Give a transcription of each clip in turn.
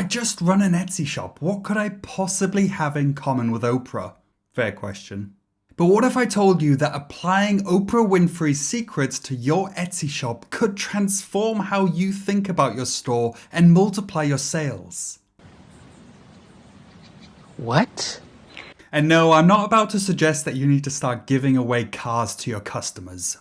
I just run an Etsy shop. What could I possibly have in common with Oprah? Fair question. But what if I told you that applying Oprah Winfrey's secrets to your Etsy shop could transform how you think about your store and multiply your sales? What? And no, I'm not about to suggest that you need to start giving away cars to your customers.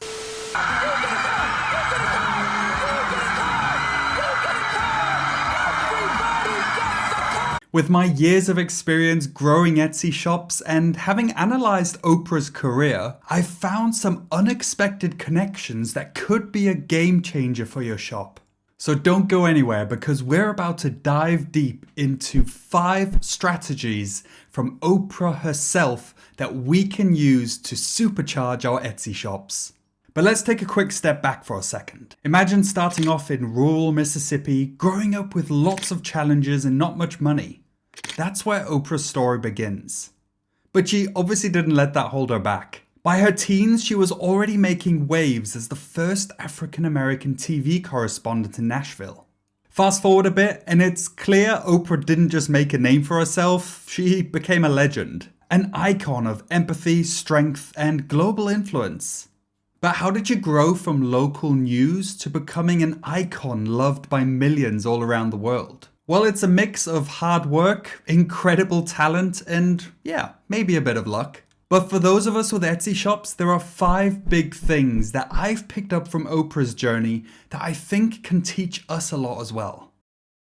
With my years of experience growing Etsy shops and having analysed Oprah's career, I've found some unexpected connections that could be a game changer for your shop. So don't go anywhere because we're about to dive deep into 5 strategies from Oprah herself that we can use to supercharge our Etsy shops. But let's take a quick step back for a second. Imagine starting off in rural Mississippi, growing up with lots of challenges and not much money. That's where Oprah's story begins. But she obviously didn't let that hold her back. By her teens, she was already making waves as the first African-American TV correspondent in Nashville. Fast forward a bit, and it's clear Oprah didn't just make a name for herself, she became a legend. An icon of empathy, strength, and global influence. But how did you grow from local news to becoming an icon loved by millions all around the world? Well, it's a mix of hard work, incredible talent, and yeah, maybe a bit of luck. But for those of us with Etsy shops, there are 5 big things that I've picked up from Oprah's journey that I think can teach us a lot as well.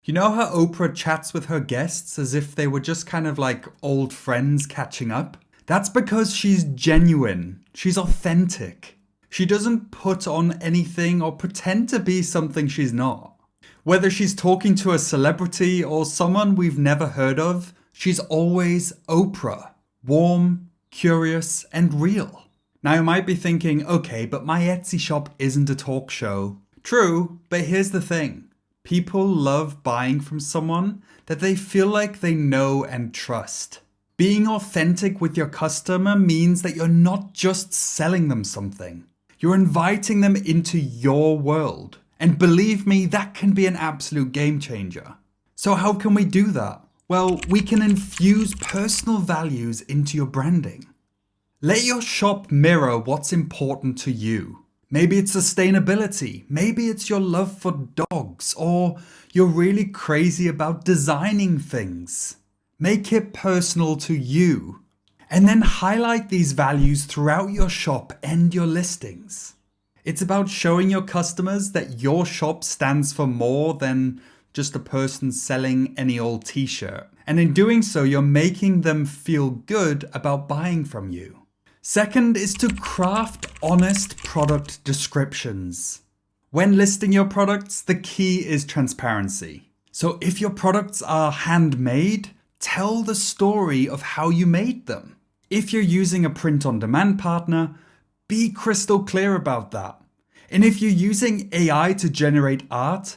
You know how Oprah chats with her guests as if they were just kind of like old friends catching up? That's because she's genuine, she's authentic. She doesn't put on anything or pretend to be something she's not. Whether she's talking to a celebrity or someone we've never heard of, she's always Oprah. Warm, curious, and real. Now you might be thinking, okay, but my Etsy shop isn't a talk show. True, but here's the thing. People love buying from someone that they feel like they know and trust. Being authentic with your customer means that you're not just selling them something. You're inviting them into your world. And believe me, that can be an absolute game changer. So how can we do that? Well, we can infuse personal values into your branding. Let your shop mirror what's important to you. Maybe it's sustainability, maybe it's your love for dogs, or you're really crazy about designing things. Make it personal to you. And then highlight these values throughout your shop and your listings. It's about showing your customers that your shop stands for more than just a person selling any old t-shirt. And in doing so, you're making them feel good about buying from you. Second is to craft honest product descriptions. When listing your products, the key is transparency. So if your products are handmade, tell the story of how you made them. If you're using a print-on-demand partner, be crystal clear about that. And if you're using AI to generate art,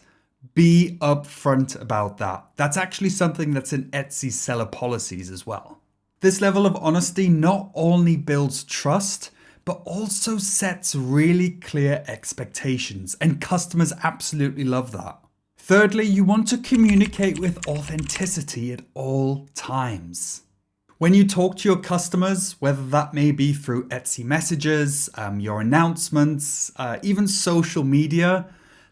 be upfront about that. That's actually something that's in Etsy's seller policies as well. This level of honesty not only builds trust, but also sets really clear expectations, and customers absolutely love that. Thirdly, you want to communicate with authenticity at all times. When you talk to your customers, whether that may be through Etsy messages, your announcements, even social media,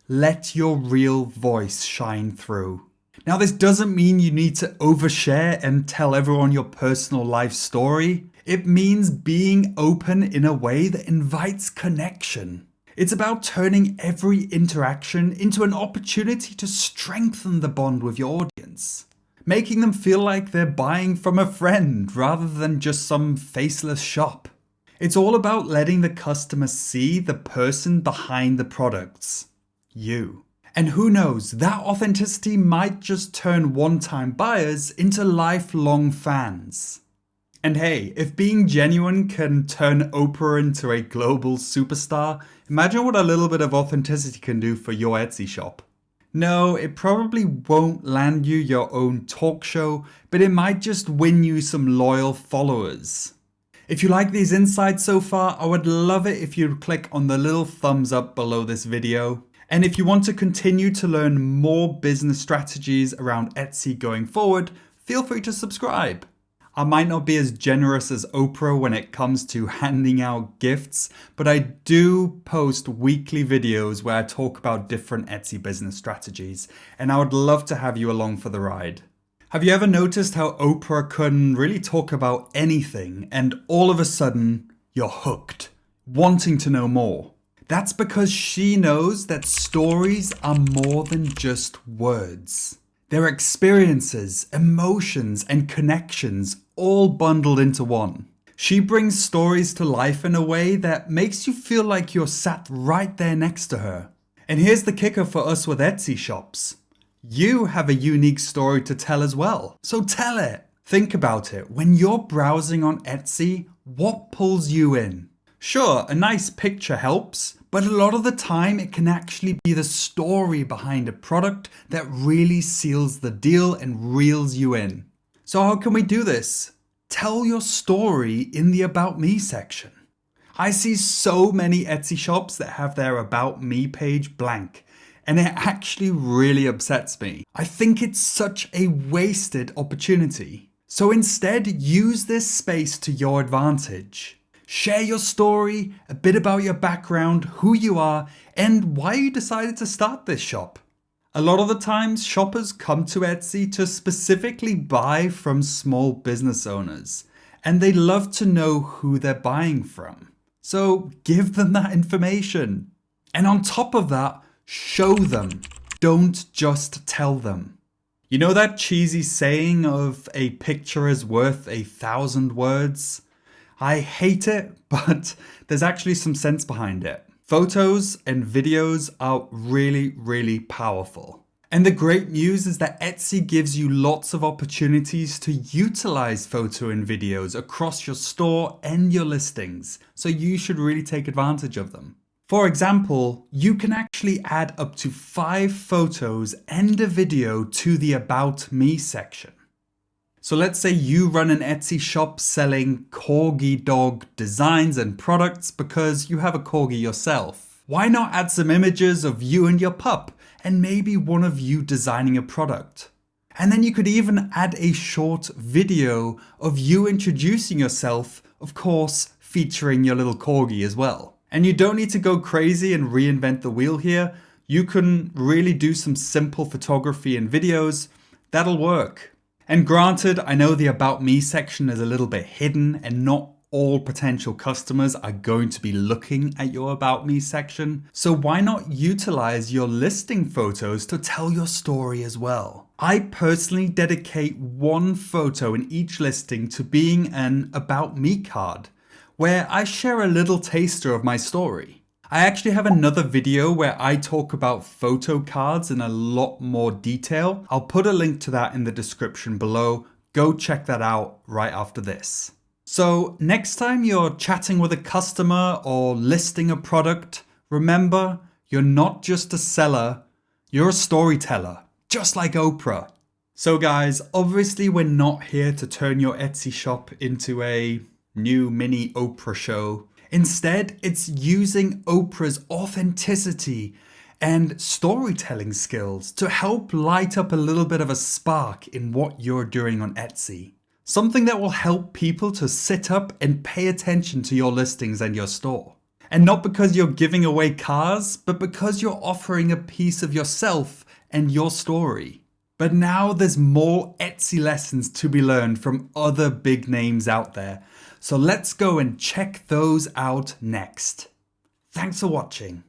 let your real voice shine through. Now, this doesn't mean you need to overshare and tell everyone your personal life story. It means being open in a way that invites connection. It's about turning every interaction into an opportunity to strengthen the bond with your audience. Making them feel like they're buying from a friend rather than just some faceless shop. It's all about letting the customer see the person behind the products. You. And who knows, that authenticity might just turn one-time buyers into lifelong fans. And hey, if being genuine can turn Oprah into a global superstar, imagine what a little bit of authenticity can do for your Etsy shop. No, it probably won't land you your own talk show, but it might just win you some loyal followers. If you like these insights so far, I would love it if you'd click on the little thumbs up below this video. And if you want to continue to learn more business strategies around Etsy going forward, feel free to subscribe. I might not be as generous as Oprah when it comes to handing out gifts, but I do post weekly videos where I talk about different Etsy business strategies, and I would love to have you along for the ride. Have you ever noticed how Oprah can really talk about anything and all of a sudden you're hooked, wanting to know more? That's because she knows that stories are more than just words. They're experiences, emotions, and connections all bundled into one. She brings stories to life in a way that makes you feel like you're sat right there next to her. And here's the kicker for us with Etsy shops. You have a unique story to tell as well, so tell it. Think about it. When you're browsing on Etsy, what pulls you in? Sure, a nice picture helps, but a lot of the time it can actually be the story behind a product that really seals the deal and reels you in. So how can we do this? Tell your story in the About Me section. I see so many Etsy shops that have their About Me page blank, and it actually really upsets me. I think it's such a wasted opportunity. So instead, use this space to your advantage. Share your story, a bit about your background, who you are, and why you decided to start this shop. A lot of the times, shoppers come to Etsy to specifically buy from small business owners, and they love to know who they're buying from. So give them that information. And on top of that, show them. Don't just tell them. You know that cheesy saying of a picture is worth 1,000 words? I hate it, but there's actually some sense behind it. Photos and videos are really, really powerful. And the great news is that Etsy gives you lots of opportunities to utilize photo and videos across your store and your listings, so you should really take advantage of them. For example, you can actually add up to 5 photos and a video to the About Me section. So let's say you run an Etsy shop selling corgi dog designs and products because you have a corgi yourself. Why not add some images of you and your pup and maybe one of you designing a product? And then you could even add a short video of you introducing yourself, of course, featuring your little corgi as well. And you don't need to go crazy and reinvent the wheel here. You can really do some simple photography and videos. That'll work. And granted, I know the About Me section is a little bit hidden and not all potential customers are going to be looking at your About Me section. So why not utilize your listing photos to tell your story as well? I personally dedicate one photo in each listing to being an About Me card, where I share a little taster of my story. I actually have another video where I talk about photo cards in a lot more detail. I'll put a link to that in the description below. Go check that out right after this. So next time you're chatting with a customer or listing a product, remember, you're not just a seller, you're a storyteller, just like Oprah. So guys, obviously we're not here to turn your Etsy shop into a new mini Oprah show. Instead, it's using Oprah's authenticity and storytelling skills to help light up a little bit of a spark in what you're doing on Etsy. Something that will help people to sit up and pay attention to your listings and your store. And not because you're giving away cars, but because you're offering a piece of yourself and your story. But now there's more Etsy lessons to be learned from other big names out there. So let's go and check those out next. Thanks for watching.